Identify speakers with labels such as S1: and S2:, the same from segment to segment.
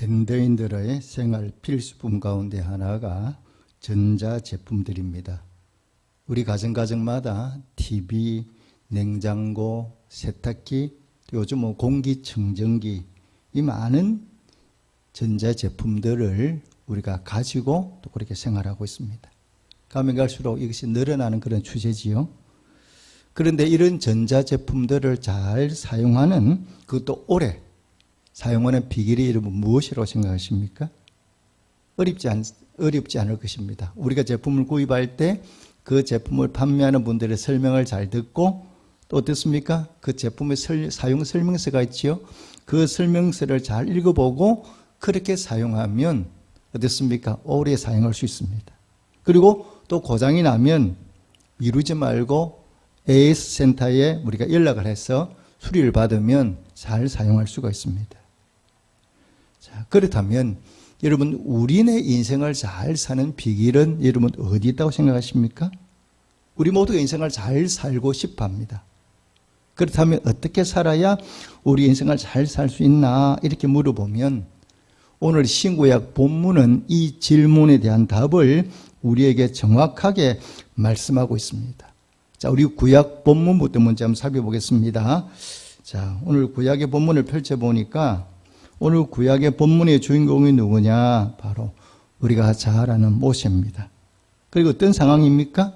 S1: 현대인들의 생활 필수품 가운데 하나가 전자제품들입니다. 우리 가정마다 TV, 냉장고, 세탁기, 요즘 공기청정기, 이 많은 전자제품들을 우리가 가지고 또 그렇게 생활하고 있습니다. 가면 갈수록 이것이 늘어나는 그런 추세지요. 그런데 이런 전자제품들을 잘 사용하는, 그것도 오래 사용하는 비결이 여러분 무엇이라고 생각하십니까? 어렵지 않을 것입니다. 우리가 제품을 구입할 때 그 제품을 판매하는 분들의 설명을 잘 듣고, 또 어떻습니까? 그 제품의 사용 설명서가 있지요. 그 설명서를 잘 읽어보고 그렇게 사용하면 어떻습니까? 오래 사용할 수 있습니다. 그리고 또 고장이 나면 미루지 말고 AS 센터에 우리가 연락을 해서 수리를 받으면 잘 사용할 수가 있습니다. 자, 그렇다면 여러분, 우리네 인생을 잘 사는 비결은 여러분 어디 있다고 생각하십니까? 우리 모두가 인생을 잘 살고 싶어 합니다. 그렇다면 어떻게 살아야 우리 인생을 잘 살 수 있나 이렇게 물어보면, 오늘 신구약 본문은 이 질문에 대한 답을 우리에게 정확하게 말씀하고 있습니다. 자, 우리 구약 본문부터 먼저 한번 살펴보겠습니다. 자, 오늘 구약의 본문을 펼쳐보니까 오늘 구약의 본문의 주인공이 누구냐? 바로 우리가 잘 아는 모세입니다. 그리고 어떤 상황입니까?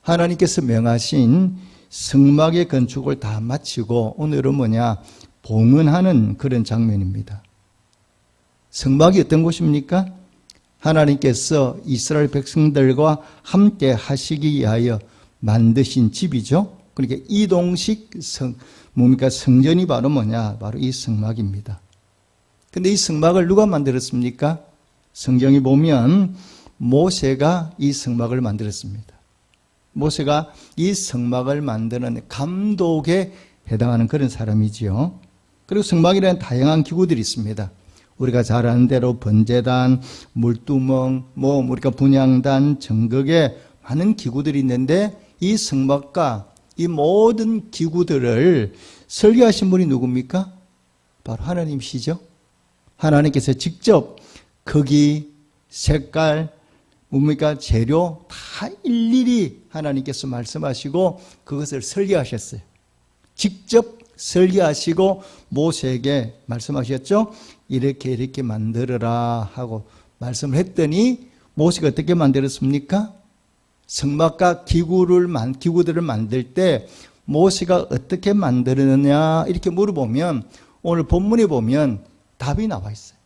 S1: 하나님께서 명하신 성막의 건축을 다 마치고 오늘은 봉헌하는 그런 장면입니다. 성막이 어떤 곳입니까? 하나님께서 이스라엘 백성들과 함께 하시기 위하여 만드신 집이죠. 그러니까 이동식 성전이 바로 바로 이 성막입니다. 근데 이 성막을 누가 만들었습니까? 성경에 보면 모세가 이 성막을 만들었습니다. 모세가 이 성막을 만드는 감독에 해당하는 그런 사람이지요. 그리고 성막이라는 다양한 기구들이 있습니다. 우리가 잘 아는 대로 번제단, 물두멍, 우리가 분향단, 정극에 많은 기구들이 있는데, 이 성막과 이 모든 기구들을 설계하신 분이 누굽니까? 바로 하나님이시죠. 하나님께서 직접 크기, 색깔, 재료 다 일일이 하나님께서 말씀하시고 그것을 설계하셨어요. 직접 설계하시고 모세에게 말씀하셨죠. 이렇게 만들어라 하고 말씀을 했더니 모세가 어떻게 만들었습니까? 성막과 기구들을 만들 때 모세가 어떻게 만들었느냐 이렇게 물어보면 오늘 본문에 보면 답이 나와 있어요.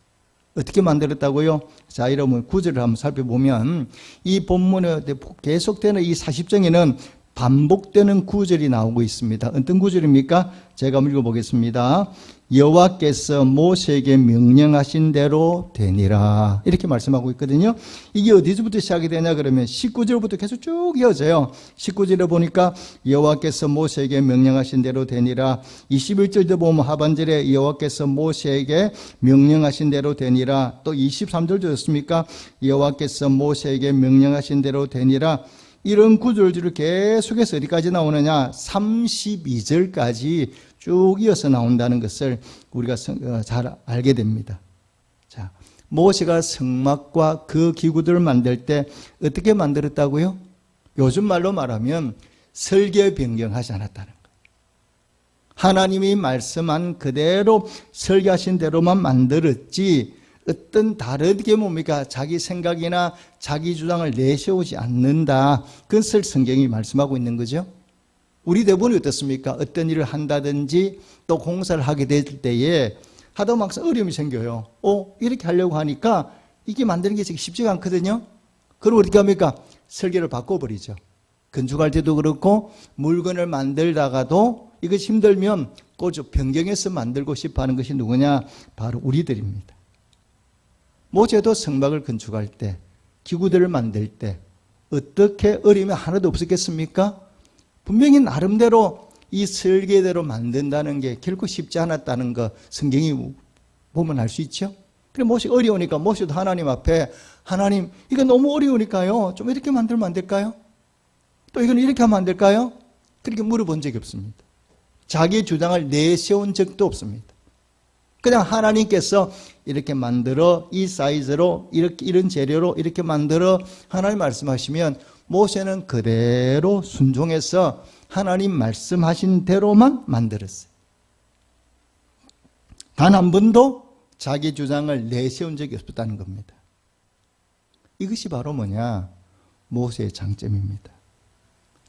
S1: 어떻게 만들었다고요? 자, 이러면 구절을 한번 살펴보면 이 본문에 계속되는 이 40장에는 반복되는 구절이 나오고 있습니다. 어떤 구절입니까? 제가 한번 읽어보겠습니다. 여호와께서 모세에게 명령하신 대로 되니라 이렇게 말씀하고 있거든요. 이게 어디서부터 시작이 되냐 그러면 19절부터 계속 쭉 이어져요. 19절에 보니까 여호와께서 모세에게 명령하신 대로 되니라. 21절도 보면 하반절에 여호와께서 모세에게 명령하신 대로 되니라. 또 23절도 였습니까? 여호와께서 모세에게 명령하신 대로 되니라. 이런 구절들을 계속해서 어디까지 나오느냐? 32절까지 쭉 이어서 나온다는 것을 우리가 잘 알게 됩니다. 자, 모세가 성막과 그 기구들을 만들 때 어떻게 만들었다고요? 요즘 말로 말하면 설계 변경하지 않았다는 거예요. 하나님이 말씀한 그대로 설계하신 대로만 만들었지 어떤 다르게 자기 생각이나 자기 주장을 내세우지 않는다. 그것을 성경이 말씀하고 있는 거죠. 우리 대부분이 어떻습니까? 어떤 일을 한다든지 또 공사를 하게 될 때에 하다 막상 어려움이 생겨요. 이렇게 하려고 하니까 이게 만드는 게 쉽지가 않거든요. 그럼 어떻게 합니까? 설계를 바꿔버리죠. 건축할 때도 그렇고 물건을 만들다가도 이것이 힘들면 꼭 변경해서 만들고 싶어 하는 것이 누구냐? 바로 우리들입니다. 모세도 성막을 건축할 때, 기구들을 만들 때 어떻게 어려움이 하나도 없었겠습니까? 분명히 나름대로 이 설계대로 만든다는 게 결코 쉽지 않았다는 거 성경이 보면 알 수 있죠. 그래 모세가 어려우니까 모세도 하나님 앞에 하나님 이거 너무 어려우니까요 좀 이렇게 만들면 안 될까요? 또 이건 이렇게 하면 안 될까요? 그렇게 물어본 적이 없습니다. 자기 주장을 내세운 적도 없습니다. 그냥 하나님께서 이렇게 만들어 이 사이즈로 이렇게 이런 재료로 이렇게 만들어 하나님 말씀하시면 모세는 그대로 순종해서 하나님 말씀하신 대로만 만들었어요. 단 한 번도 자기 주장을 내세운 적이 없었다는 겁니다. 이것이 바로 뭐냐? 모세의 장점입니다.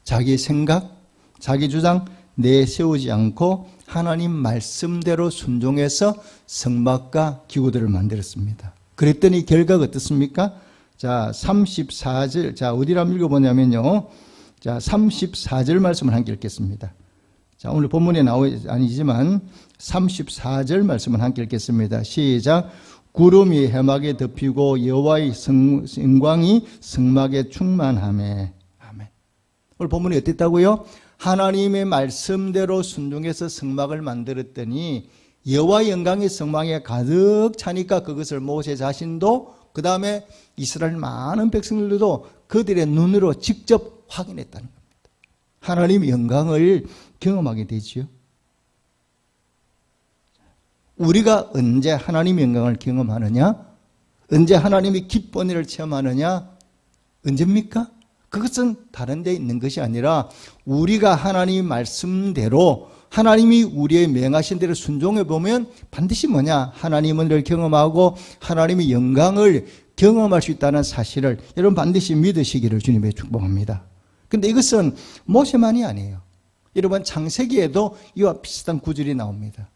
S1: 자기 생각, 자기 주장 내세우지 않고 하나님 말씀대로 순종해서 성막과 기구들을 만들었습니다. 그랬더니 결과가 어떻습니까? 자, 34절, 자, 어디를 한번 읽어보냐면요. 자, 34절 말씀을 함께 읽겠습니다. 자, 오늘 본문에 아니지만 34절 말씀을 함께 읽겠습니다. 시작. 구름이 해막에 덮이고 여호와의 영광이 성막에 충만하매. 아멘. 오늘 본문이 어땠다고요? 하나님의 말씀대로 순종해서 성막을 만들었더니 여호와의 영광이 성막에 가득 차니까 그것을 모세 자신도 그 다음에 이스라엘 많은 백성들도 그들의 눈으로 직접 확인했다는 겁니다. 하나님의 영광을 경험하게 되지요. 우리가 언제 하나님의 영광을 경험하느냐? 언제 하나님의 기쁜 일을 체험하느냐? 언제입니까? 그것은 다른 데 있는 것이 아니라 우리가 하나님 말씀대로 하나님이 우리의 명하신 대로 순종해 보면 반드시 뭐냐? 하나님을 경험하고 하나님의 영광을 경험할 수 있다는 사실을 여러분 반드시 믿으시기를 주님의 축복합니다. 그런데 이것은 모세만이 아니에요. 여러분 창세기에도 이와 비슷한 구절이 나옵니다.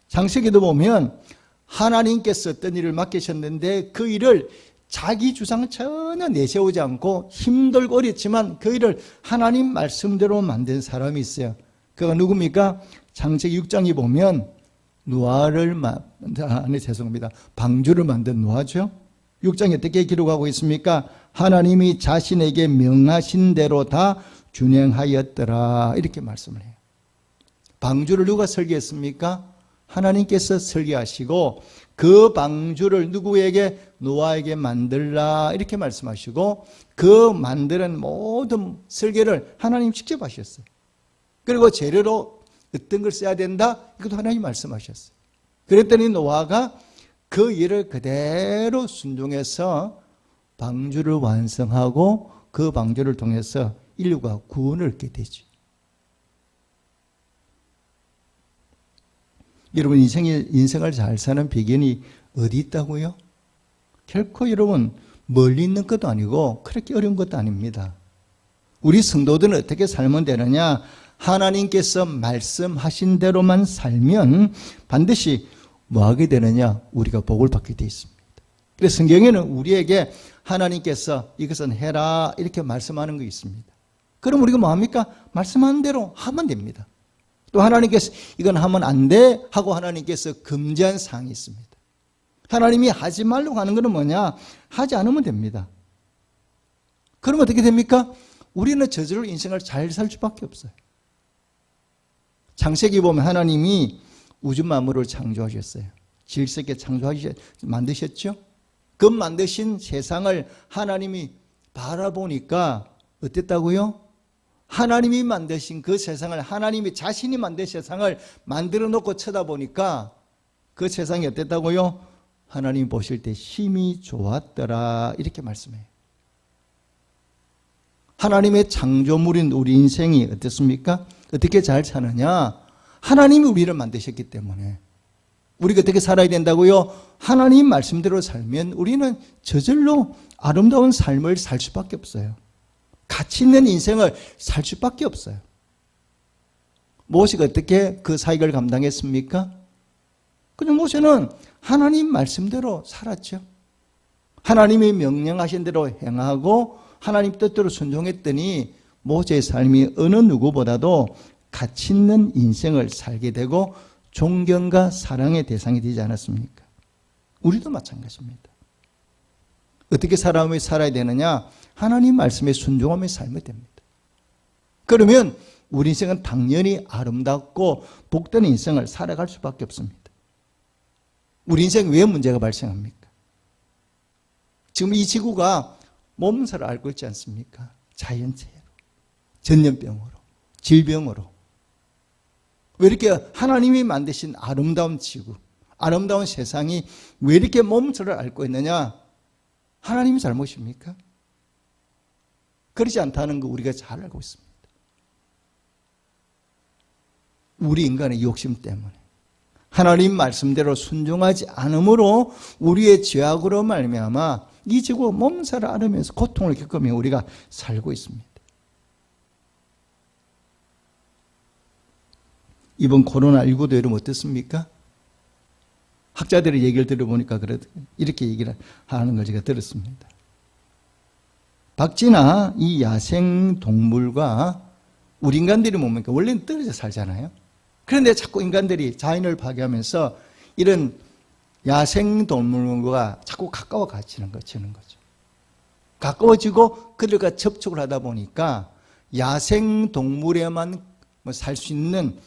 S1: 창세기도 보면 하나님께서 어떤 일을 맡기셨는데 그 일을 자기 주장 전혀 내세우지 않고 힘들고 어렵지만 그 일을 하나님 말씀대로 만든 사람이 있어요. 그가 누굽니까? 창세기 6장에 보면 방주를 만든 노아죠. 6장에 어떻게 기록하고 있습니까? 하나님이 자신에게 명하신 대로 다 준행하였더라 이렇게 말씀을 해요. 방주를 누가 설계했습니까? 하나님께서 설계하시고 그 방주를 누구에게? 노아에게 만들라 이렇게 말씀하시고 그 만드는 모든 설계를 하나님 직접 하셨어요. 그리고 재료로 어떤 걸 써야 된다? 이것도 하나님 말씀하셨어요. 그랬더니 노아가 그 일을 그대로 순종해서 방주를 완성하고 그 방주를 통해서 인류가 구원을 얻게 되죠. 여러분 인생을 잘 사는 비결이 어디 있다고요? 결코 여러분 멀리 있는 것도 아니고 그렇게 어려운 것도 아닙니다. 우리 성도들은 어떻게 살면 되느냐? 하나님께서 말씀하신 대로만 살면 반드시 뭐 하게 되느냐? 우리가 복을 받게 되어 있습니다. 그래서 성경에는 우리에게 하나님께서 이것은 해라 이렇게 말씀하는 거 있습니다. 그럼 우리가 뭐 합니까? 말씀하는 대로 하면 됩니다. 또 하나님께서 이건 하면 안 돼 하고 하나님께서 금지한 사항이 있습니다. 하나님이 하지 말라고 하는 것은 뭐냐? 하지 않으면 됩니다. 그러면 어떻게 됩니까? 우리는 저절로 인생을 잘 살 수밖에 없어요. 창세기 보면 하나님이 우주 만물을 창조하셨어요. 질서 있게 만드셨죠? 그 만드신 세상을 하나님이 바라보니까 어땠다고요? 하나님이 만드신 그 세상을 하나님이 자신이 만든 세상을 만들어 놓고 쳐다보니까 그 세상이 어땠다고요? 하나님 보실 때 심히 좋았더라 이렇게 말씀해요. 하나님의 창조물인 우리 인생이 어떻습니까? 어떻게 잘 사느냐? 하나님이 우리를 만드셨기 때문에 우리가 어떻게 살아야 된다고요? 하나님 말씀대로 살면 우리는 저절로 아름다운 삶을 살 수밖에 없어요. 가치 있는 인생을 살 수밖에 없어요. 모세가 어떻게 그 사역을 감당했습니까? 그냥 모세는 하나님 말씀대로 살았죠. 하나님이 명령하신 대로 행하고 하나님 뜻대로 순종했더니 모세의 삶이 어느 누구보다도 가치 있는 인생을 살게 되고 존경과 사랑의 대상이 되지 않았습니까? 우리도 마찬가지입니다. 어떻게 사람이 살아야 되느냐? 하나님 말씀에 순종하며 살면 됩니다. 그러면 우리 인생은 당연히 아름답고 복된 인생을 살아갈 수밖에 없습니다. 우리 인생에 왜 문제가 발생합니까? 지금 이 지구가 몸살을 앓고 있지 않습니까? 자연재해로, 전염병으로, 질병으로. 왜 이렇게 하나님이 만드신 아름다운 지구, 아름다운 세상이 왜 이렇게 몸살을 앓고 있느냐? 하나님이 잘못입니까? 그렇지 않다는 거 우리가 잘 알고 있습니다. 우리 인간의 욕심 때문에 하나님 말씀대로 순종하지 않으므로 우리의 죄악으로 말미암아 이 지구 몸살을 앓으면서 고통을 겪으며 우리가 살고 있습니다. 이번 코로나19도 여러분 어떻습니까? 학자들의 얘기를 들어보니까 이렇게 얘기를 하는 걸 제가 들었습니다. 박쥐나 이 야생 동물과 우리 인간들이 뭡니까? 원래는 떨어져 살잖아요. 그런데 자꾸 인간들이 자연을 파괴하면서 이런 야생 동물과 자꾸 가까워 가지는 거죠. 가까워지고 그들과 접촉을 하다 보니까 야생 동물에만 살 수 있는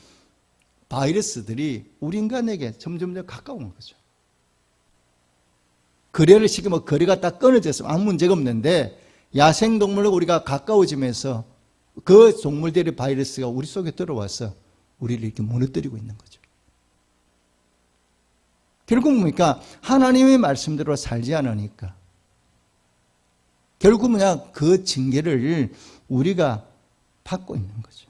S1: 바이러스들이 우리 인간에게 점점 가까운 거죠. 거래를 시키면 거래가 딱 끊어졌으면 아무 문제가 없는데 야생동물과 우리가 가까워지면서 그 동물들의 바이러스가 우리 속에 들어와서 우리를 이렇게 무너뜨리고 있는 거죠. 결국 뭡니까? 하나님의 말씀대로 살지 않으니까 결국 뭐냐? 그 징계를 우리가 받고 있는 거죠.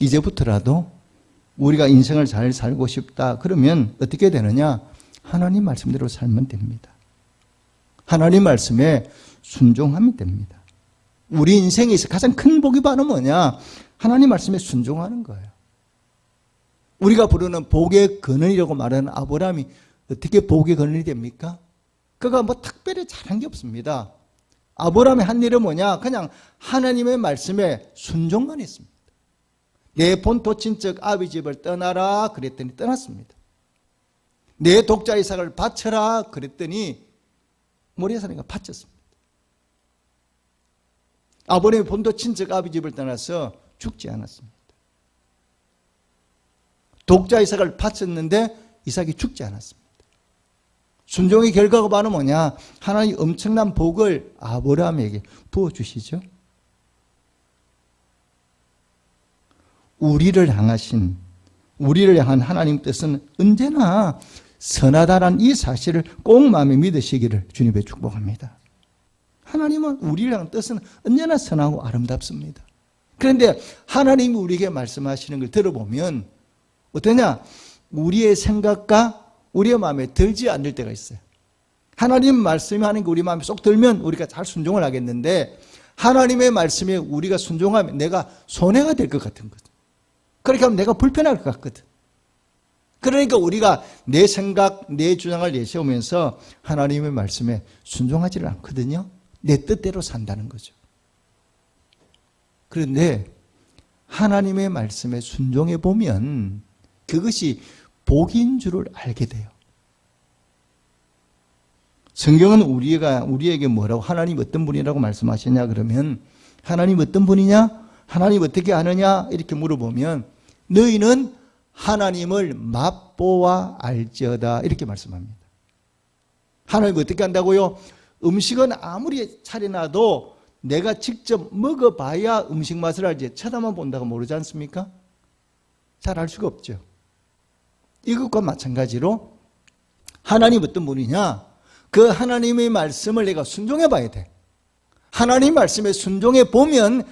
S1: 이제부터라도 우리가 인생을 잘 살고 싶다 그러면 어떻게 되느냐? 하나님 말씀대로 살면 됩니다. 하나님 말씀에 순종하면 됩니다. 우리 인생에서 가장 큰 복이 바로 뭐냐? 하나님 말씀에 순종하는 거예요. 우리가 부르는 복의 근원이라고 말하는 아브라함이 어떻게 복의 근원이 됩니까? 그가 뭐 특별히 잘한 게 없습니다. 아브라함의 한 일은 뭐냐? 그냥 하나님의 말씀에 순종만 했습니다. 내 본토 친척 아비 집을 떠나라 그랬더니 떠났습니다. 내 독자 이삭을 바쳐라 그랬더니 모리아 산에가 바쳤습니다. 아브라함의 본토 친척 아비 집을 떠나서 죽지 않았습니다. 독자 이삭을 바쳤는데 이삭이 죽지 않았습니다. 순종의 결과가 바로 뭐냐? 하나님 엄청난 복을 아브라함에게 부어주시죠. 우리를 향한 하나님 뜻은 언제나 선하다는 이 사실을 꼭 마음에 믿으시기를 주님의 축복합니다. 하나님은 우리를 향한 뜻은 언제나 선하고 아름답습니다. 그런데 하나님이 우리에게 말씀하시는 걸 들어보면 어떠냐? 우리의 생각과 우리의 마음에 들지 않을 때가 있어요. 하나님 말씀이 하는 게 우리 마음에 쏙 들면 우리가 잘 순종을 하겠는데 하나님의 말씀에 우리가 순종하면 내가 손해가 될 것 같은 거죠. 그렇게 하면 내가 불편할 것 같거든. 그러니까 우리가 내 생각, 내 주장을 내세우면서 하나님의 말씀에 순종하지를 않거든요. 내 뜻대로 산다는 거죠. 그런데 하나님의 말씀에 순종해 보면 그것이 복인 줄을 알게 돼요. 성경은 우리에게 뭐라고 하나님 어떤 분이라고 말씀하시냐 그러면 하나님 어떤 분이냐? 하나님 어떻게 아느냐? 이렇게 물어보면 너희는 하나님을 맛보아 알지어다 이렇게 말씀합니다. 하나님 어떻게 한다고요? 음식은 아무리 차려놔도 내가 직접 먹어봐야 음식 맛을 알지 쳐다만 본다고 모르지 않습니까? 잘 알 수가 없죠. 이것과 마찬가지로 하나님 어떤 분이냐? 그 하나님의 말씀을 내가 순종해 봐야 돼. 하나님 말씀에 순종해 보면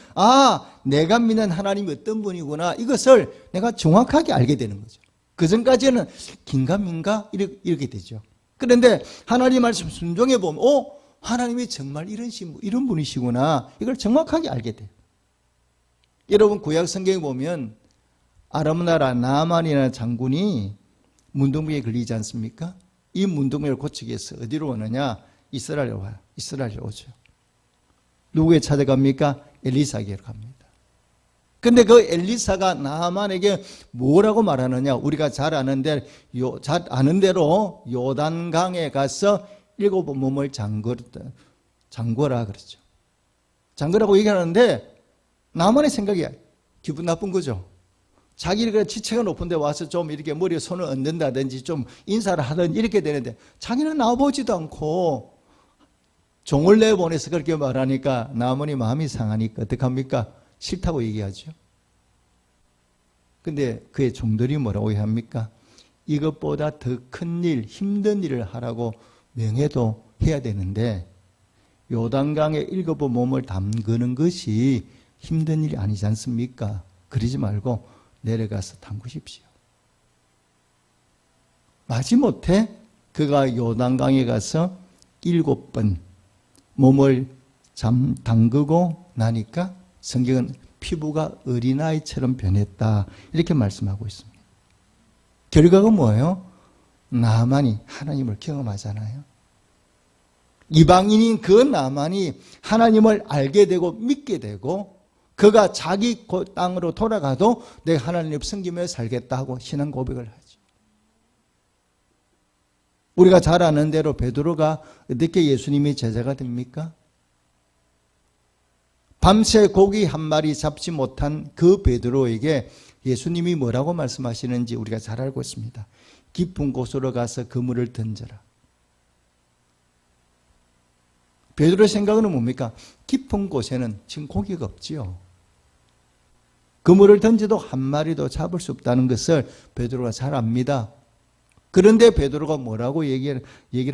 S1: 내가 믿는 하나님이 어떤 분이구나 이것을 내가 정확하게 알게 되는 거죠. 그전까지는 긴가민가 이렇게 되죠. 그런데 하나님 말씀 순종해 보면 하나님이 정말 이런 분이시구나 이걸 정확하게 알게 돼요. 여러분 구약 성경에 보면 아람 나라 나만이라는 장군이 문둥병에 걸리지 않습니까? 이 문둥병을 고치기 위해서 어디로 오느냐? 이스라엘에 와요. 이스라엘에 오죠. 누구에 찾아갑니까? 엘리사에게 갑니다. 근데 그 엘리사가 나만에게 뭐라고 말하느냐? 우리가 잘 아는 대로 요단강에 가서 7번 몸을 잠궈라 그랬죠. 잠그라고 얘기하는데 나만의 생각이 기분 나쁜 거죠. 자기가 지체가 높은 데 와서 좀 이렇게 머리에 손을 얹는다든지 좀 인사를 하든지 이렇게 되는데 자기는 나와보지도 않고 종을 내보내서 그렇게 말하니까 나무니 마음이 상하니까 어떡합니까? 싫다고 얘기하죠. 근데 그의 종들이 뭐라고 합니까? 이것보다 더 큰 일, 힘든 일을 하라고 명해도 해야 되는데 요단강에 7번 몸을 담그는 것이 힘든 일이 아니지 않습니까? 그러지 말고 내려가서 담그십시오. 마지못해 그가 요단강에 가서 7번 몸을 담그고 나니까 성경은 피부가 어린아이처럼 변했다 이렇게 말씀하고 있습니다. 결과가 뭐예요? 나만이 하나님을 경험하잖아요. 이방인인 그 나만이 하나님을 알게 되고 믿게 되고 그가 자기 땅으로 돌아가도 내가 하나님을 섬기며 살겠다 하고 신앙 고백을 하죠. 우리가 잘 아는 대로 베드로가 어떻게 예수님의 제자가 됩니까? 밤새 고기 한 마리 잡지 못한 그 베드로에게 예수님이 뭐라고 말씀하시는지 우리가 잘 알고 있습니다. 깊은 곳으로 가서 그물을 던져라. 베드로의 생각은 뭡니까? 깊은 곳에는 지금 고기가 없지요. 그물을 던져도 한 마리도 잡을 수 없다는 것을 베드로가 잘 압니다. 그런데 베드로가 뭐라고 얘기를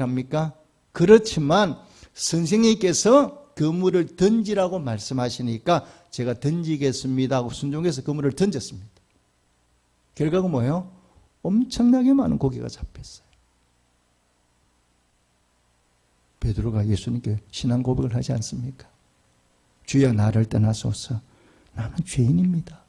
S1: 합니까? 그렇지만 선생님께서 그물을 던지라고 말씀하시니까 제가 던지겠습니다 하고 순종해서 그물을 던졌습니다. 결과가 뭐예요? 엄청나게 많은 고기가 잡혔어요. 베드로가 예수님께 신앙 고백을 하지 않습니까? 주여 나를 떠나소서 나는 죄인입니다.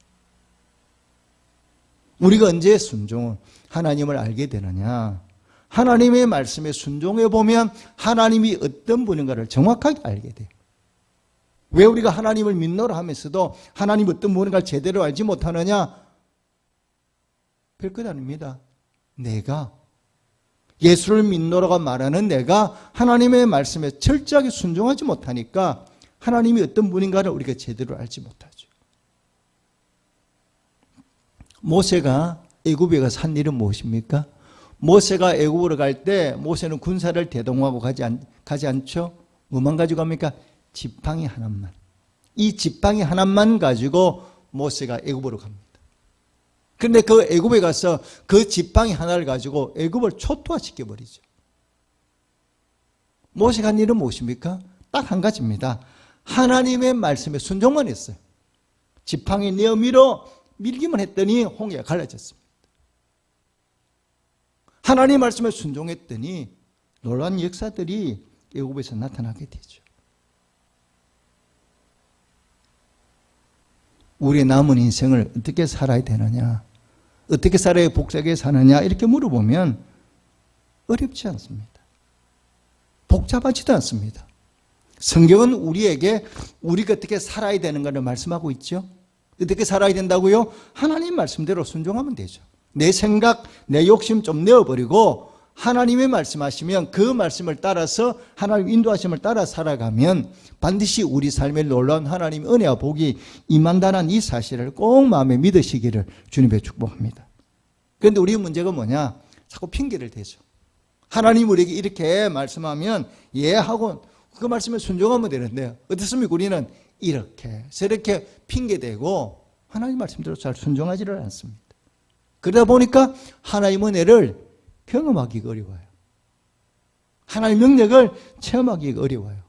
S1: 우리가 언제 순종을 하나님을 알게 되느냐? 하나님의 말씀에 순종해 보면 하나님이 어떤 분인가를 정확하게 알게 돼요. 왜 우리가 하나님을 믿노라 하면서도 하나님이 어떤 분인가를 제대로 알지 못하느냐? 별것 아닙니다. 내가 예수를 믿노라고 말하는 내가 하나님의 말씀에 철저하게 순종하지 못하니까 하나님이 어떤 분인가를 우리가 제대로 알지 못하죠. 모세가 애굽에 가서 한 일은 무엇입니까? 모세가 애굽으로 갈 때 모세는 군사를 대동하고 가지 않죠? 뭐만 가지고 갑니까? 지팡이 하나만. 이 지팡이 하나만 가지고 모세가 애굽으로 갑니다. 그런데 그 애굽에 가서 그 지팡이 하나를 가지고 애굽을 초토화시켜 버리죠. 모세가 한 일은 무엇입니까? 딱 한 가지입니다. 하나님의 말씀에 순종만 했어요. 지팡이 내어 밀기만 했더니 홍해가 갈라졌습니다. 하나님의 말씀에 순종했더니 놀라운 역사들이 애굽에서 나타나게 되죠. 우리의 남은 인생을 어떻게 살아야 되느냐, 어떻게 살아야 복되게 사느냐 이렇게 물어보면 어렵지 않습니다. 복잡하지도 않습니다. 성경은 우리에게 우리가 어떻게 살아야 되는 것을 말씀하고 있죠. 어떻게 살아야 된다고요? 하나님 말씀대로 순종하면 되죠. 내 생각, 내 욕심 좀 내어버리고 하나님의 말씀하시면 그 말씀을 따라서 하나님 인도하심을 따라 살아가면 반드시 우리 삶에 놀라운 하나님의 은혜와 복이 임한다는 이 사실을 꼭 마음에 믿으시기를 주님의 축복합니다. 그런데 우리의 문제가 뭐냐? 자꾸 핑계를 대죠. 하나님 우리에게 이렇게 말씀하면 예 하고 그 말씀에 순종하면 되는데 어떻습니까? 우리는 이렇게 저렇게 핑계대고 하나님 말씀대로 잘 순종하지를 않습니다. 그러다 보니까 하나님의 은혜를 경험하기가 어려워요. 하나님의 능력을 체험하기가 어려워요.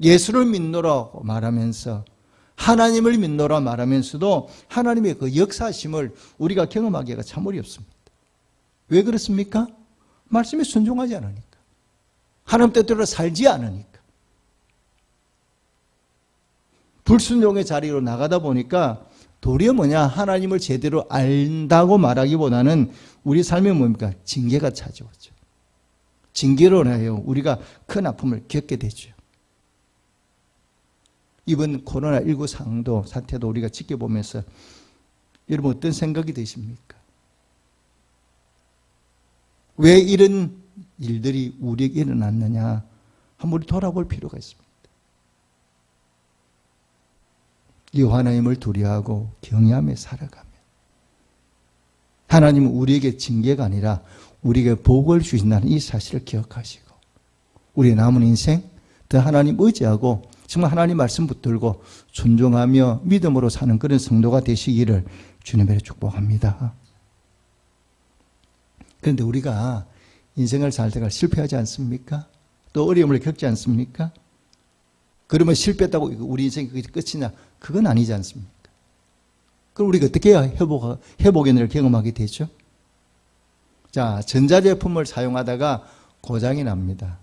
S1: 예수를 믿노라고 말하면서 하나님을 믿노라 말하면서도 하나님의 그 역사심을 우리가 경험하기가 참 어렵습니다. 왜 그렇습니까? 말씀에 순종하지 않으니까. 하나님 뜻대로 살지 않으니까. 불순종의 자리로 나가다 보니까 도리어 뭐냐? 하나님을 제대로 안다고 말하기보다는 우리 삶에 뭡니까? 징계가 찾아오죠. 징계로 인하여 우리가 큰 아픔을 겪게 되죠. 이번 코로나19 상도 사태도 우리가 지켜보면서 여러분 어떤 생각이 드십니까? 왜 이런 일들이 우리에게 일어났느냐? 한번 돌아볼 필요가 있습니다. 이 하나님을 두려워하고 경외하며 살아가면 하나님은 우리에게 징계가 아니라 우리에게 복을 주신다는 이 사실을 기억하시고 우리의 남은 인생 더 하나님 의지하고 정말 하나님 말씀 붙들고 존중하며 믿음으로 사는 그런 성도가 되시기를 주님으로 축복합니다. 그런데 우리가 인생을 살다가 실패하지 않습니까? 또 어려움을 겪지 않습니까? 그러면 실패했다고 우리 인생이 끝이냐? 그건 아니지 않습니까? 그럼 우리가 어떻게 해야 회복의 날을 경험하게 되죠? 자, 전자제품을 사용하다가 고장이 납니다.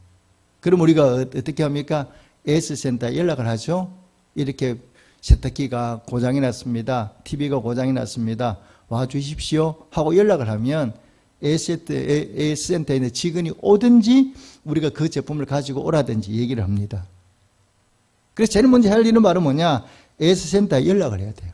S1: 그럼 우리가 어떻게 합니까? S센터에 연락을 하죠. 이렇게 세탁기가 고장이 났습니다. TV가 고장이 났습니다. 와 주십시오 하고 연락을 하면 S센터에 있는 직원이 오든지 우리가 그 제품을 가지고 오라든지 얘기를 합니다. 그래서 제일 먼저 할 일은 바로 뭐냐? S센터에 연락을 해야 돼요.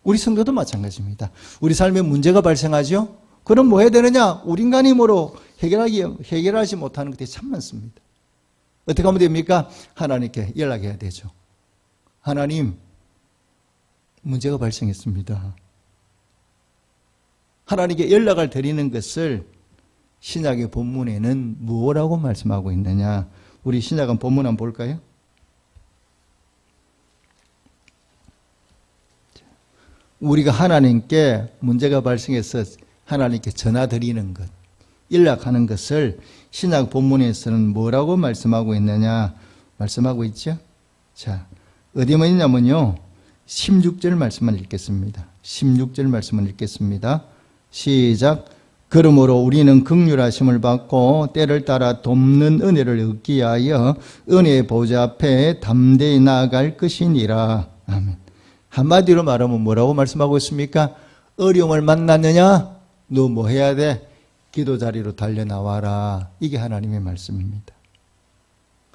S1: 우리 성도도 마찬가지입니다. 우리 삶에 문제가 발생하죠? 그럼 뭐 해야 되느냐? 우리 인간 힘으로 해결하지 못하는 것들이 참 많습니다. 어떻게 하면 됩니까? 하나님께 연락해야 되죠. 하나님, 문제가 발생했습니다. 하나님께 연락을 드리는 것을 신약의 본문에는 무엇라고 말씀하고 있느냐? 우리 신약은 본문 한번 볼까요? 우리가 하나님께 문제가 발생해서 하나님께 전화드리는 것, 연락하는 것을 신약 본문에서는 뭐라고 말씀하고 있느냐? 말씀하고 있죠? 자, 어디만 있냐면요. 16절 말씀만 읽겠습니다. 16절 말씀을 읽겠습니다. 시작. 그러므로 우리는 긍휼하심을 받고 때를 따라 돕는 은혜를 얻기 위하여 은혜의 보좌 앞에 담대히 나아갈 것이니라. 아멘. 한마디로 말하면 뭐라고 말씀하고 있습니까? 어려움을 만났느냐? 너 뭐 해야 돼? 기도 자리로 달려나와라. 이게 하나님의 말씀입니다.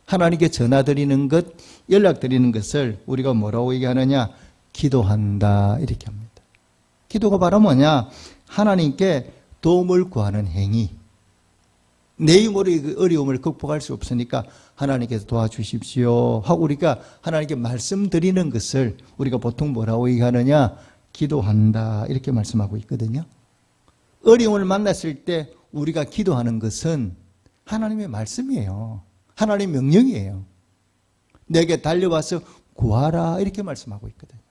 S1: 하나님께 전화드리는 것, 연락드리는 것을 우리가 뭐라고 얘기하느냐? 기도한다. 이렇게 합니다. 기도가 바로 뭐냐? 하나님께 도움을 구하는 행위. 내 힘으로 어려움을 극복할 수 없으니까 하나님께서 도와주십시오 하고 우리가 하나님께 말씀드리는 것을 우리가 보통 뭐라고 얘기하느냐? 기도한다. 이렇게 말씀하고 있거든요. 어려움을 만났을 때 우리가 기도하는 것은 하나님의 말씀이에요. 하나님의 명령이에요. 내게 달려와서 구하라. 이렇게 말씀하고 있거든요.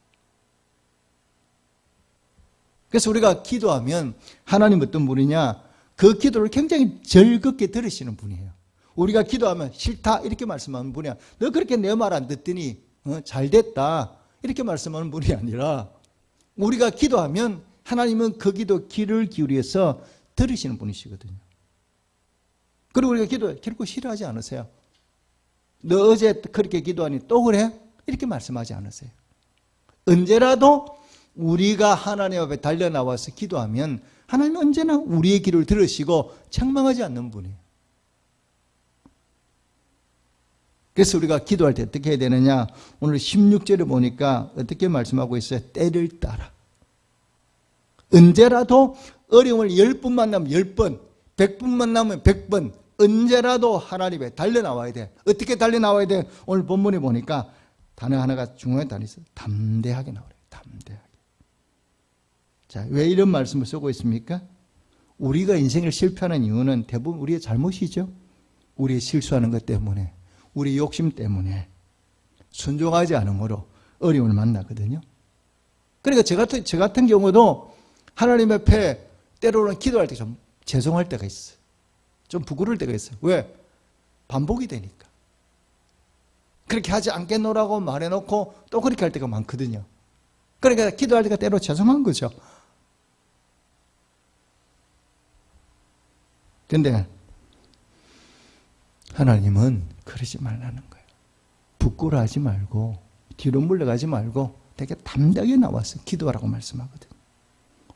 S1: 그래서 우리가 기도하면 하나님 어떤 분이냐? 그 기도를 굉장히 즐겁게 들으시는 분이에요. 우리가 기도하면 싫다 이렇게 말씀하는 분이야. 너 그렇게 내 말 안 듣더니 잘 됐다 이렇게 말씀하는 분이 아니라 우리가 기도하면 하나님은 그 기도 귀를 기울여서 들으시는 분이시거든요. 그리고 우리가 기도 결코 싫어하지 않으세요. 너 어제 그렇게 기도하니 또 그래? 이렇게 말씀하지 않으세요. 언제라도 우리가 하나님 앞에 달려나와서 기도하면 하나님은 언제나 우리의 기도를 들으시고 책망하지 않는 분이에요. 그래서 우리가 기도할 때 어떻게 해야 되느냐? 오늘 16절에 보니까 어떻게 말씀하고 있어요? 때를 따라. 언제라도 어려움을 10번 만나면 10번, 100번 만나면 100번, 언제라도 하나님에 달려나와야 돼. 어떻게 달려나와야 돼? 오늘 본문에 보니까 단어 하나가 중요한 단어 있어요. 담대하게 나오래요. 담대하게. 자, 왜 이런 말씀을 쓰고 있습니까? 우리가 인생을 실패하는 이유는 대부분 우리의 잘못이죠. 우리의 실수하는 것 때문에, 우리 욕심 때문에 순종하지 않음으로 어려움을 만나거든요. 그러니까 저 같은 경우도 하나님 앞에 때로는 기도할 때 좀 죄송할 때가 있어요. 좀 부끄러울 때가 있어요. 왜? 반복이 되니까. 그렇게 하지 않겠노라고 말해놓고 또 그렇게 할 때가 많거든요. 그러니까 기도할 때가 때로 죄송한 거죠. 그런데 하나님은 그러지 말라는 거예요. 부끄러워하지 말고 뒤로 물러가지 말고 되게 담대하게 나와서 기도하라고 말씀하거든요.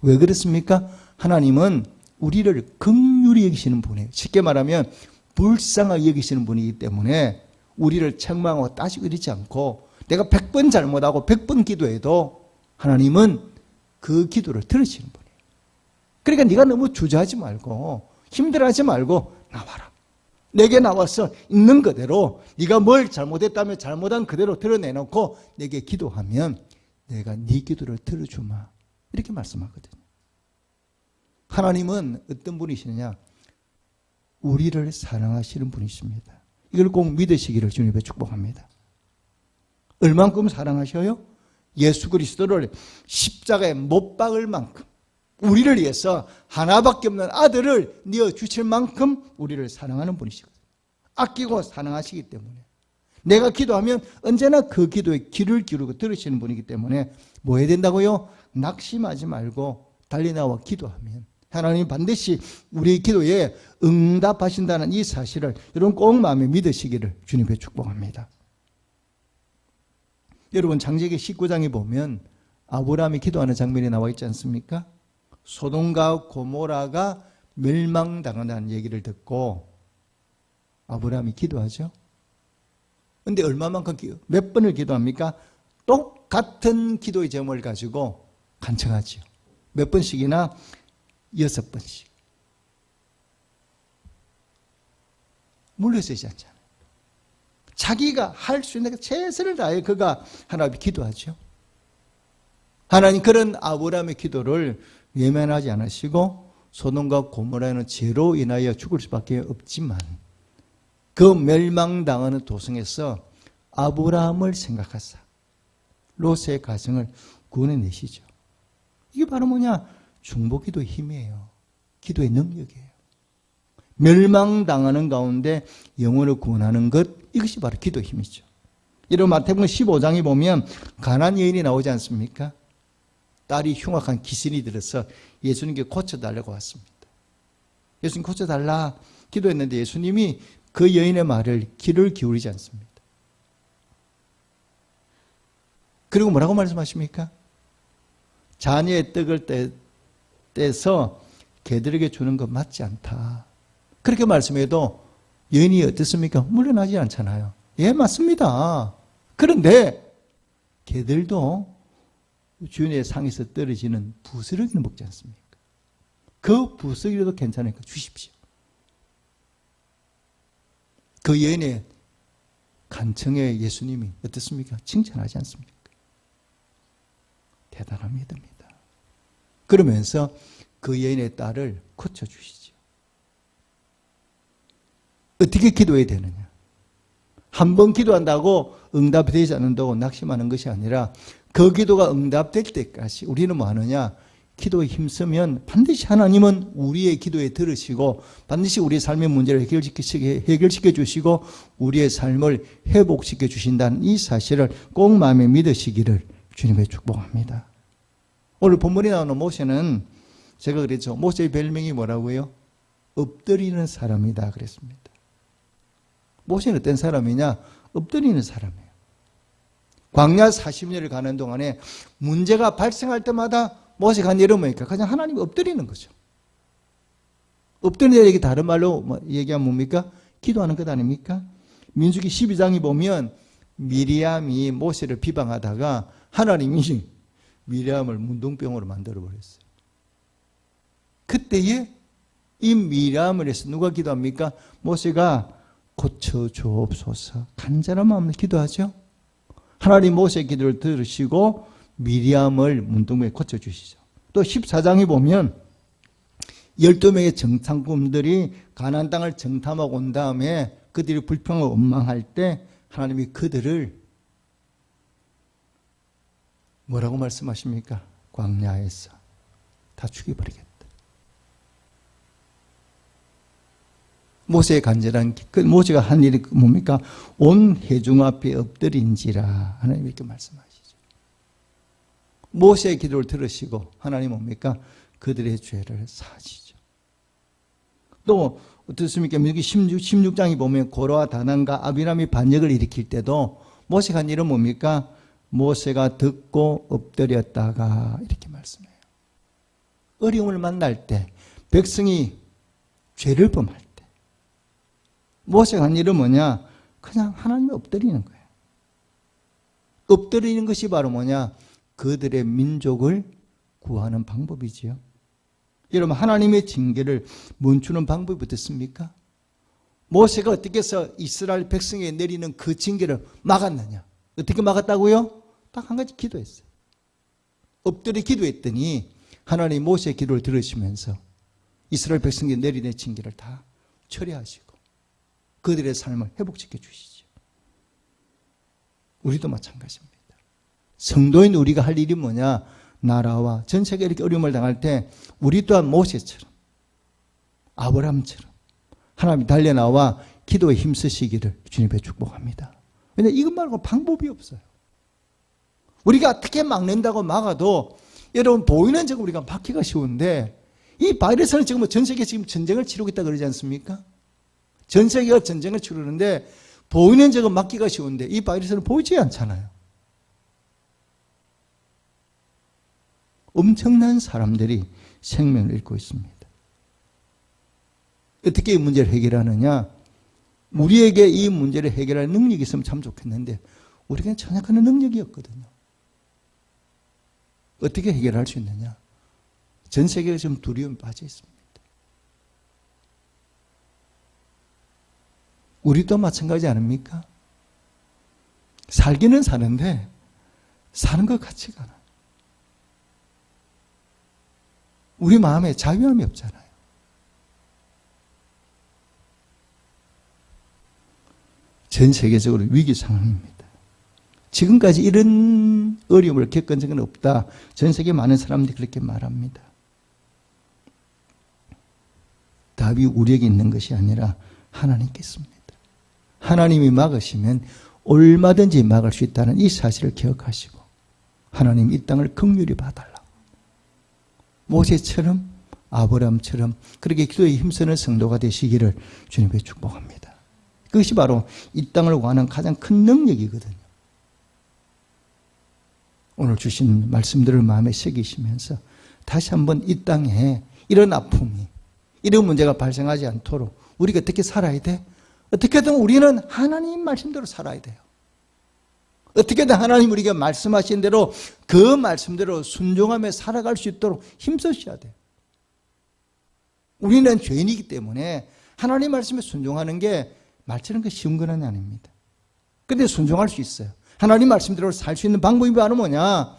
S1: 왜 그렇습니까? 하나님은 우리를 긍휼히 여기시는 분이에요. 쉽게 말하면 불쌍하게 여기시는 분이기 때문에 우리를 책망하고 따지고 이러지 않고 내가 100번 잘못하고 100번 기도해도 하나님은 그 기도를 들으시는 분이에요. 그러니까 네가 너무 주저하지 말고 힘들어하지 말고 나와라. 내게 나와서 있는 그대로 네가 뭘 잘못했다면 잘못한 그대로 드러내놓고 내게 기도하면 내가 네 기도를 들어주마. 이렇게 말씀하거든요. 하나님은 어떤 분이시느냐? 우리를 사랑하시는 분이십니다. 이걸 꼭 믿으시기를 주님의 축복합니다. 얼만큼 사랑하셔요? 예수 그리스도를 십자가에 못 박을 만큼, 우리를 위해서 하나밖에 없는 아들을 내어주실 만큼 우리를 사랑하는 분이시거든요. 아끼고 사랑하시기 때문에 내가 기도하면 언제나 그 기도에 귀를 기울이고 들으시는 분이기 때문에 뭐 해야 된다고요? 낙심하지 말고 달리 나와 기도하면 하나님 반드시 우리의 기도에 응답하신다는 이 사실을 여러분 꼭 마음에 믿으시기를 주님께 축복합니다. 여러분 창세기 19장에 보면 아브라함이 기도하는 장면이 나와 있지 않습니까? 소돔과 고모라가 멸망당한다는 얘기를 듣고 아브라함이 기도하죠. 그런데 얼마만큼 몇 번을 기도합니까? 똑같은 기도의 제목을 가지고 간청하죠. 몇 번씩이나? 6번씩. 물러서지 않잖아요. 자기가 할 수 있는 최선을 다해 그가 하나님 기도하죠. 하나님 그런 아브라함의 기도를 외면하지 않으시고 소돔과 고모라는 죄로 인하여 죽을 수밖에 없지만 그 멸망당하는 도성에서 아브라함을 생각하사 롯의 가정을 구원해내시죠. 이게 바로 뭐냐? 중보기도의 힘이에요. 기도의 능력이에요. 멸망당하는 가운데 영혼을 구원하는 것, 이것이 바로 기도의 힘이죠. 이런 마태복음 15장에 보면 가나안 여인이 나오지 않습니까? 딸이 흉악한 기신이 들어서 예수님께 고쳐달라고 왔습니다. 예수님 고쳐달라 기도했는데 예수님이 그 여인의 말을 귀를 기울이지 않습니다. 그리고 뭐라고 말씀하십니까? 자녀의 떡을 떼서 개들에게 주는 것 맞지 않다. 그렇게 말씀해도 여인이 어떻습니까? 물러나지 않잖아요. 예, 맞습니다. 그런데 개들도 주인의 상에서 떨어지는 부스러기는 먹지 않습니까? 그 부스러기라도 괜찮으니까 주십시오. 그 여인의 간청에 예수님이 어떻습니까? 칭찬하지 않습니까? 대단한 믿음입니다. 그러면서 그 여인의 딸을 고쳐주시죠. 어떻게 기도해야 되느냐? 한 번 기도한다고 응답이 되지 않는다고 낙심하는 것이 아니라 그 기도가 응답될 때까지 우리는 뭐 하느냐? 기도에 힘쓰면 반드시 하나님은 우리의 기도에 들으시고 반드시 우리의 삶의 문제를 해결시켜 주시고 우리의 삶을 회복시켜 주신다는 이 사실을 꼭 마음에 믿으시기를 주님의 축복합니다. 오늘 본문에 나오는 모세는 제가 그랬죠. 모세의 별명이 뭐라고요? 엎드리는 사람이다 그랬습니다. 모세는 어떤 사람이냐? 엎드리는 사람이에요. 광야 40년을 가는 동안에 문제가 발생할 때마다 모세가 한 일은 뭐니까? 그냥 하나님이 엎드리는 거죠. 엎드리는 얘기 다른 말로 얘기하면 뭡니까? 기도하는 것 아닙니까? 민수기 12장에 보면 미리암이 모세를 비방하다가 하나님이 미리암을 문둥병으로 만들어버렸어요. 그때에 이 미리암을 해서 누가 기도합니까? 모세가 고쳐주옵소서 간절한 마음으로 기도하죠. 하나님 모세의 기도를 들으시고 미리암을 문둥병에 고쳐주시죠. 또 14장에 보면 12명의 정탐꾼들이 가나안 땅을 정탐하고 온 다음에 그들이 불평을 원망할 때 하나님이 그들을 뭐라고 말씀하십니까? 광야에서 다 죽여버리겠다. 모세의 간절한 모세가 한 일이 뭡니까? 온 회중 앞에 엎드린지라 하나님 이렇게 말씀하시죠. 모세의 기도를 들으시고 하나님 뭡니까? 그들의 죄를 사하시죠. 또 어떻습니까? 여기 16장에 보면 고라와 다단과 아비람이 반역을 일으킬 때도 모세가 한 일은 뭡니까? 모세가 듣고 엎드렸다가 이렇게 말씀해요. 어려움을 만날 때, 백성이 죄를 범할 때 모세가 한 일은 뭐냐? 그냥 하나님에 엎드리는 거예요. 엎드리는 것이 바로 뭐냐? 그들의 민족을 구하는 방법이지요. 여러분 하나님의 징계를 멈추는 방법이 어떻습니까? 모세가 어떻게 해서 이스라엘 백성에 내리는 그 징계를 막았느냐? 어떻게 막았다고요? 딱 한 가지 기도했어요. 엎드려 기도했더니 하나님 모세의 기도를 들으시면서 이스라엘 백성에 내리는 징계를 다 처리하시고 그들의 삶을 회복시켜 주시죠. 우리도 마찬가지입니다. 성도인 우리가 할 일이 뭐냐? 나라와 전 세계에 이렇게 어려움을 당할 때 우리 또한 모세처럼 아브라함처럼 하나님이 달려나와 기도에 힘쓰시기를 주님께 축복합니다. 왜냐하면 이것 말고 방법이 없어요. 우리가 어떻게 막는다고 막아도 여러분 보이는 적 우리가 막기가 쉬운데 이 바이러스는 지금 전 세계 지금 전쟁을 치르고 있다 그러지 않습니까? 전 세계가 전쟁을 치르는데 보이는 적은 막기가 쉬운데 이 바이러스는 보이지 않잖아요. 엄청난 사람들이 생명을 잃고 있습니다. 어떻게 이 문제를 해결하느냐? 우리에게 이 문제를 해결할 능력이 있으면 참 좋겠는데 우리에게는 전혀 그런 능력이 없거든요. 어떻게 해결할 수 있느냐? 전 세계가 지금 두려움에 빠져 있습니다. 우리도 마찬가지 아닙니까? 살기는 사는데 사는 것 같지가 않아요. 우리 마음에 자유함이 없잖아요. 전 세계적으로 위기 상황입니다. 지금까지 이런 어려움을 겪은 적은 없다. 전 세계 많은 사람들이 그렇게 말합니다. 답이 우리에게 있는 것이 아니라 하나님께 있습니다. 하나님이 막으시면 얼마든지 막을 수 있다는 이 사실을 기억하시고 하나님 이 땅을 긍휼히 봐달라고 모세처럼 아브라함처럼 그렇게 기도에 힘쓰는 성도가 되시기를 주님께 축복합니다. 그것이 바로 이 땅을 구하는 가장 큰 능력이거든요. 오늘 주신 말씀들을 마음에 새기시면서 다시 한번 이 땅에 이런 아픔이 이런 문제가 발생하지 않도록 우리가 어떻게 살아야 돼? 어떻게든 우리는 하나님 말씀대로 살아야 돼요. 어떻게든 하나님 우리가 말씀하신 대로 그 말씀대로 순종하며 살아갈 수 있도록 힘쓰셔야 돼요. 우리는 죄인이기 때문에 하나님 말씀에 순종하는 게 말처럼 쉬운 건 아닙니다. 그런데 순종할 수 있어요. 하나님 말씀대로 살 수 있는 방법이 바로 뭐냐?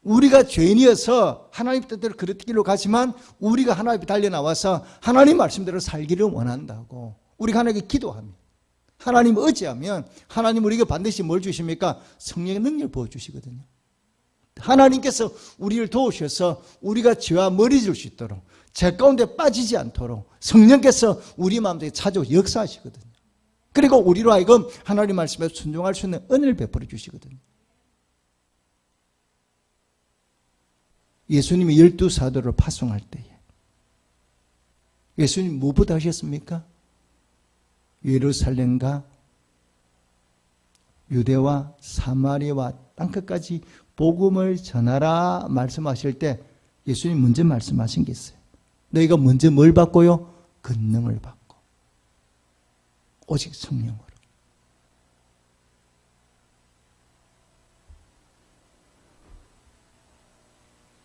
S1: 우리가 죄인이어서 하나님 뜻대로 그릇 길로 가지만 우리가 하나님께 달려나와서 하나님 말씀대로 살기를 원한다고 우리가 하나님께 기도합니다. 하나님 의지하면 하나님 우리에게 반드시 뭘 주십니까? 성령의 능력을 부어주시거든요. 하나님께서 우리를 도우셔서 우리가 죄와 멀어질 수 있도록 죄 가운데 빠지지 않도록 성령께서 우리 마음속에 찾아오 역사하시거든요. 그리고 우리로 하여금 하나님 말씀에 순종할 수 있는 은혜를 베풀어 주시거든요. 예수님이 12사도를 파송할 때에 예수님 무엇부터 하셨습니까? 예루살렘과 유대와 사마리아와 땅끝까지 복음을 전하라 말씀하실 때 예수님 먼저 말씀하신 게 있어요. 너희가 먼저 뭘 받고요? 권능을 받고 오직 성령으로.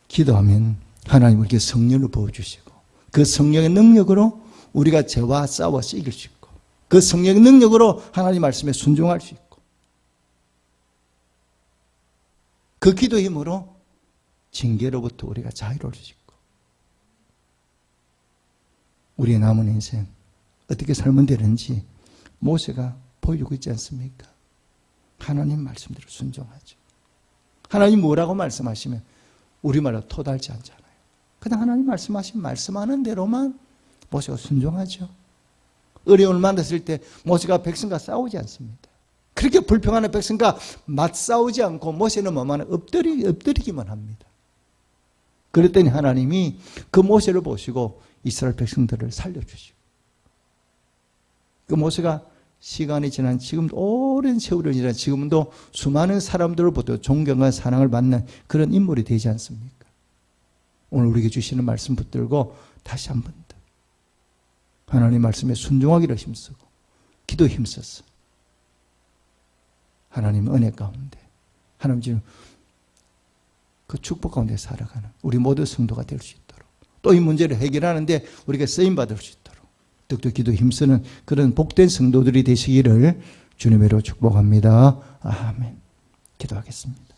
S1: 기도하면 하나님 우리에게 성령을 부어주시고 그 성령의 능력으로 우리가 죄와 싸워서 이길 수 있고 그 성령의 능력으로 하나님 말씀에 순종할 수 있고 그 기도의 힘으로 징계로부터 우리가 자유로울 수 있고 우리의 남은 인생 어떻게 살면 되는지 모세가 보여주고 있지 않습니까? 하나님 말씀대로 순종하죠. 하나님 뭐라고 말씀하시면 우리말로 토달지 않잖아요. 그냥 하나님 말씀하는 대로만 모세가 순종하죠. 어려움을 만났을 때 모세가 백성과 싸우지 않습니다. 그렇게 불평하는 백성과 맞싸우지 않고 모세는 뭐만 엎드리기만 합니다. 그랬더니 하나님이 그 모세를 보시고 이스라엘 백성들을 살려주시고 그 모세가 시간이 지난 지금도 오랜 세월이 지난 지금도 수많은 사람들로부터 존경과 사랑을 받는 그런 인물이 되지 않습니까? 오늘 우리에게 주시는 말씀 붙들고 다시 한 번 더 하나님 말씀에 순종하기를 힘쓰고 기도에 힘써서 하나님의 은혜 가운데 하나님 지금 그 축복 가운데 살아가는 우리 모두 성도가 될 수 있도록 또 이 문제를 해결하는데 우리가 쓰임받을 수 있도록 더욱더 기도에 힘쓰는 그런 복된 성도들이 되시기를 주님으로 축복합니다. 아멘. 기도하겠습니다.